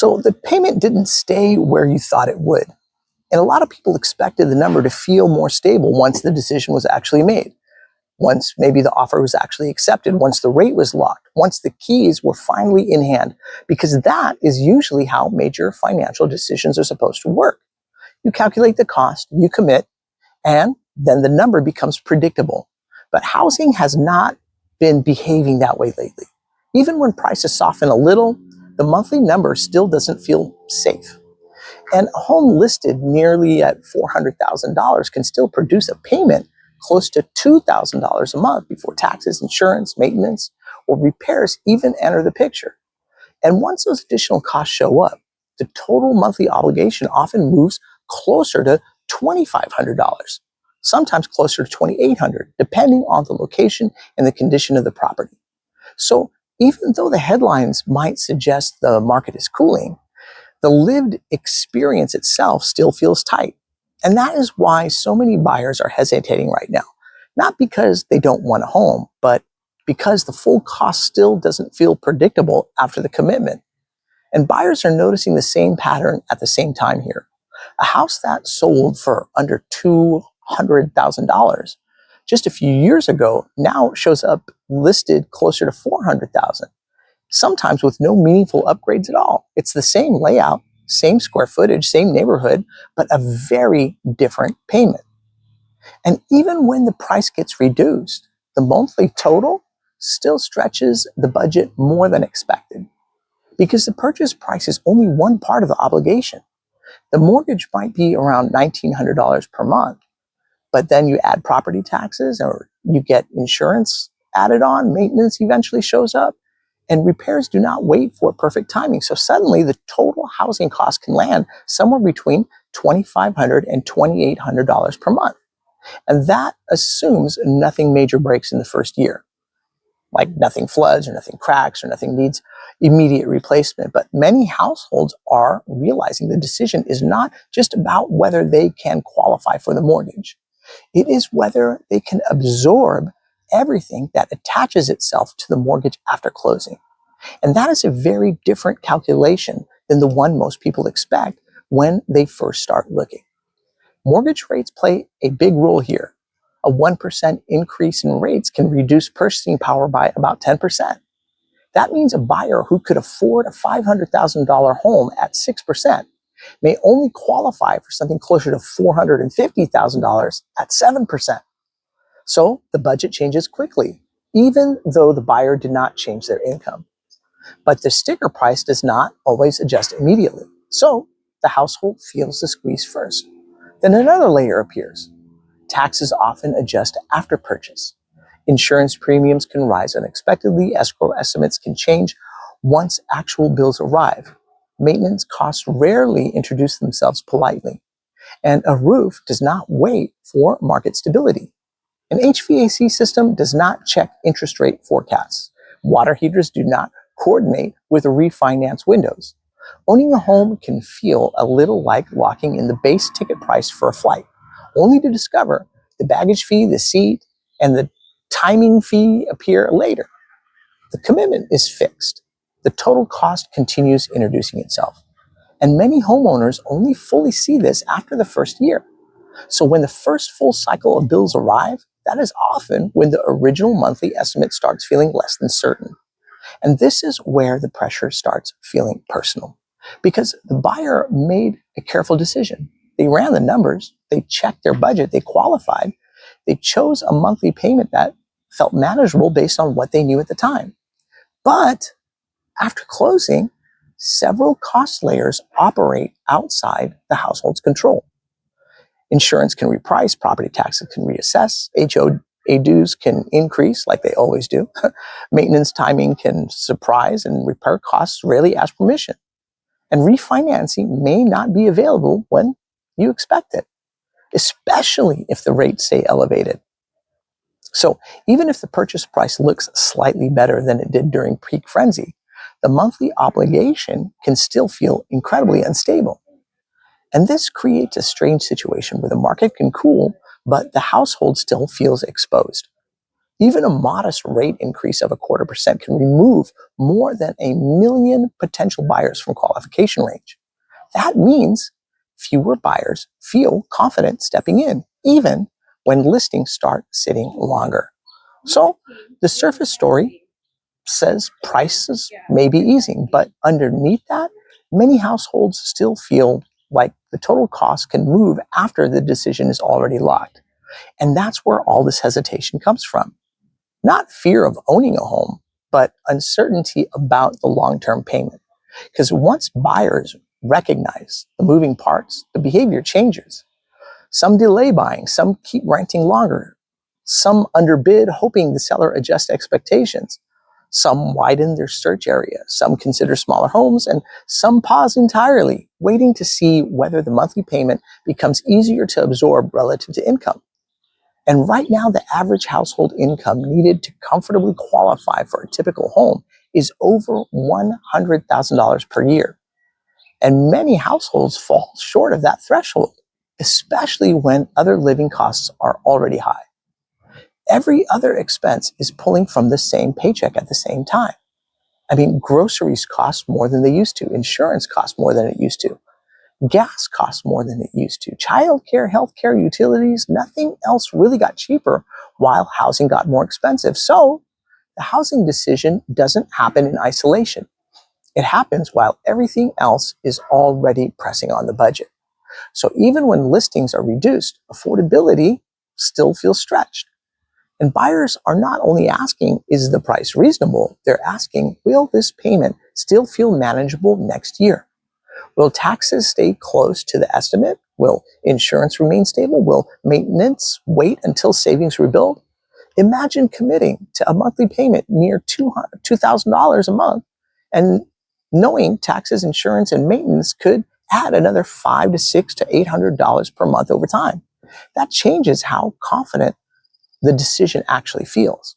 So the payment didn't stay where you thought it would. And a lot of people expected the number to feel more stable once the decision was actually made, once maybe the offer was actually accepted, once the rate was locked, once the keys were finally in hand, because that is usually how major financial decisions are supposed to work. You calculate the cost, you commit, and then the number becomes predictable. But housing has not been behaving that way lately. Even when prices soften a little, the monthly number still doesn't feel safe. And a home listed nearly at $400,000 can still produce a payment close to $2,000 a month before taxes, insurance, maintenance, or repairs even enter the picture. And once those additional costs show up, the total monthly obligation often moves closer to $2,500, sometimes closer to $2,800, depending on the location and the condition of the property. So even though the headlines might suggest the market is cooling, the lived experience itself still feels tight. And that is why so many buyers are hesitating right now. Not because they don't want a home, but because the full cost still doesn't feel predictable after the commitment. And buyers are noticing the same pattern at the same time here. A house that sold for under $200,000 just a few years ago now shows up listed closer to $400,000, sometimes with no meaningful upgrades at all. It's the same layout, same square footage, same neighborhood, but a very different payment. And even when the price gets reduced, the monthly total still stretches the budget more than expected, because the purchase price is only one part of the obligation. The mortgage might be around $1,900 per month, but then you add property taxes or you get insurance added on, maintenance eventually shows up, and repairs do not wait for perfect timing. So suddenly the total housing cost can land somewhere between $2,500 and $2,800 per month. And that assumes nothing major breaks in the first year, like nothing floods or nothing cracks or nothing needs immediate replacement. But many households are realizing the decision is not just about whether they can qualify for the mortgage. It is whether they can absorb everything that attaches itself to the mortgage after closing. And that is a very different calculation than the one most people expect when they first start looking. Mortgage rates play a big role here. A 1% increase in rates can reduce purchasing power by about 10%. That means a buyer who could afford a $500,000 home at 6% may only qualify for something closer to $450,000 at 7%. So the budget changes quickly, even though the buyer did not change their income. But the sticker price does not always adjust immediately. So the household feels the squeeze first. Then another layer appears. Taxes often adjust after purchase. Insurance premiums can rise unexpectedly. Escrow estimates can change once actual bills arrive. Maintenance costs rarely introduce themselves politely. And a roof does not wait for market stability. An HVAC system does not check interest rate forecasts. Water heaters do not coordinate with refinance windows. Owning a home can feel a little like locking in the base ticket price for a flight, only to discover the baggage fee, the seat, and the timing fee appear later. The commitment is fixed. The total cost continues introducing itself. And many homeowners only fully see this after the first year. So when the first full cycle of bills arrive, that is often when the original monthly estimate starts feeling less than certain. And this is where the pressure starts feeling personal, because the buyer made a careful decision. They ran the numbers, they checked their budget, they qualified, they chose a monthly payment that felt manageable based on what they knew at the time. But after closing, several cost layers operate outside the household's control. Insurance can reprice, property taxes can reassess, HOA dues can increase like they always do. Maintenance timing can surprise, and repair costs rarely ask permission. And refinancing may not be available when you expect it, especially if the rates stay elevated. So even if the purchase price looks slightly better than it did during peak frenzy, the monthly obligation can still feel incredibly unstable. And this creates a strange situation where the market can cool, but the household still feels exposed. Even a modest rate increase of 0.25% can remove more than 1 million potential buyers from qualification range. That means fewer buyers feel confident stepping in, even when listings start sitting longer. So the surface story says prices may be easing, but underneath that, many households still feel like the total cost can move after the decision is already locked. And that's where all this hesitation comes from. Not fear of owning a home, but uncertainty about the long-term payment. Because once buyers recognize the moving parts, the behavior changes. Some delay buying, some keep renting longer, some underbid, hoping the seller adjusts expectations. Some widen their search area, some consider smaller homes, and some pause entirely, waiting to see whether the monthly payment becomes easier to absorb relative to income. And right now, the average household income needed to comfortably qualify for a typical home is over $100,000 per year. And many households fall short of that threshold, especially when other living costs are already high. Every other expense is pulling from the same paycheck at the same time. I mean, groceries cost more than they used to. Insurance costs more than it used to. Gas costs more than it used to. Childcare, healthcare, utilities, nothing else really got cheaper while housing got more expensive. So the housing decision doesn't happen in isolation. It happens while everything else is already pressing on the budget. So even when listings are reduced, affordability still feels stretched. And buyers are not only asking, is the price reasonable? They're asking, will this payment still feel manageable next year? Will taxes stay close to the estimate? Will insurance remain stable? Will maintenance wait until savings rebuild? Imagine committing to a monthly payment near $2,000 a month and knowing taxes, insurance, and maintenance could add another $500 to $600 to $800 per month over time. That changes how confident the decision actually feels.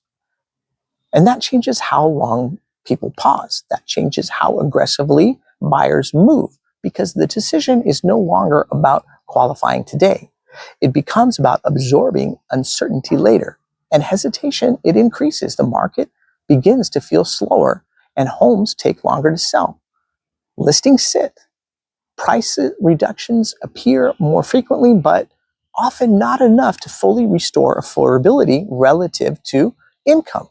And that changes how long people pause. That changes how aggressively buyers move, because the decision is no longer about qualifying today. It becomes about absorbing uncertainty later. And hesitation, it increases. The market begins to feel slower and homes take longer to sell. Listings sit. Price reductions appear more frequently, but often not enough to fully restore affordability relative to income.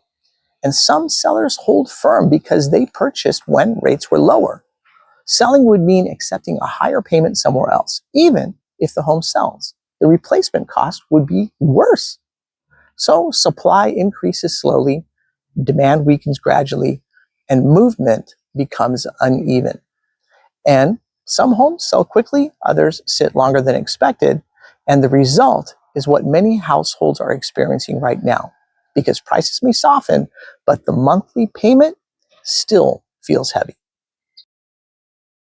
And some sellers hold firm because they purchased when rates were lower. Selling would mean accepting a higher payment somewhere else, even if the home sells. The replacement cost would be worse. So supply increases slowly, demand weakens gradually, and movement becomes uneven. And some homes sell quickly, others sit longer than expected. And the result is what many households are experiencing right now, because prices may soften, but the monthly payment still feels heavy.